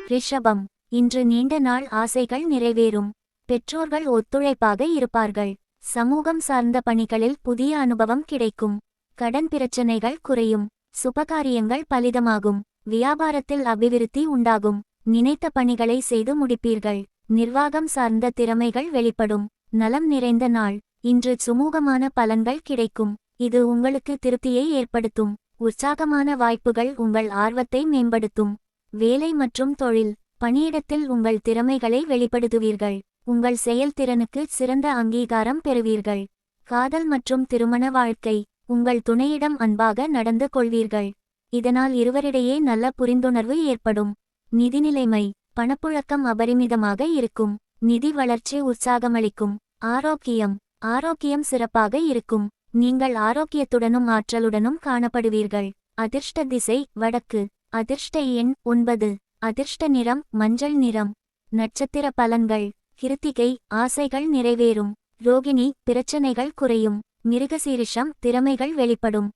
ரிஷபம். இன்று நீண்ட நாள் ஆசைகள் நிறைவேறும். பெற்றோர்கள் ஒத்துழைப்பாக இருப்பார்கள். சமூகம் சார்ந்த பணிகளில் புதிய அனுபவம் கிடைக்கும். கடன் பிரச்சனைகள் குறையும். சுபகாரியங்கள் பலிதமாகும். வியாபாரத்தில் அபிவிருத்தி உண்டாகும். நினைத்த பணிகளை செய்து முடிப்பீர்கள். நிர்வாகம் சார்ந்த திறமைகள் வெளிப்படும். நலம் நிறைந்த நாள். இன்று சுமூகமான பலன்கள் கிடைக்கும். இது உங்களுக்கு திருப்தியை ஏற்படுத்தும். உற்சாகமான வாய்ப்புகள் உங்கள் ஆர்வத்தை மேம்படுத்தும். வேலை மற்றும் தொழில். பணியிடத்தில் உங்கள் திறமைகளை வெளிப்படுத்துவீர்கள். உங்கள் செயல்திறனுக்கு சிறந்த அங்கீகாரம் பெறுவீர்கள். காதல் மற்றும் திருமண வாழ்க்கை. உங்கள் துணையிடம் அன்பாக நடந்து கொள்வீர்கள். இதனால் இருவரிடையே நல்ல புரிந்துணர்வு ஏற்படும். நிதிநிலைமை. பணப்புழக்கம் அபரிமிதமாக இருக்கும். நிதி வளர்ச்சி உற்சாகமளிக்கும். ஆரோக்கியம். ஆரோக்கியம் சிறப்பாக இருக்கும். நீங்கள் ஆரோக்கியத்துடனும் ஆற்றலுடனும் காணப்படுவீர்கள். அதிர்ஷ்ட திசை வடக்கு. அதிர்ஷ்ட எண் 9. அதிர்ஷ்ட நிறம் மஞ்சள் நிறம். நட்சத்திர பலன்கள். கிருத்திகை ஆசைகள் நிறைவேறும். ரோகிணி பிரச்சனைகள் குறையும். மிருகசீரிஷம் திறமைகள் வெளிப்படும்.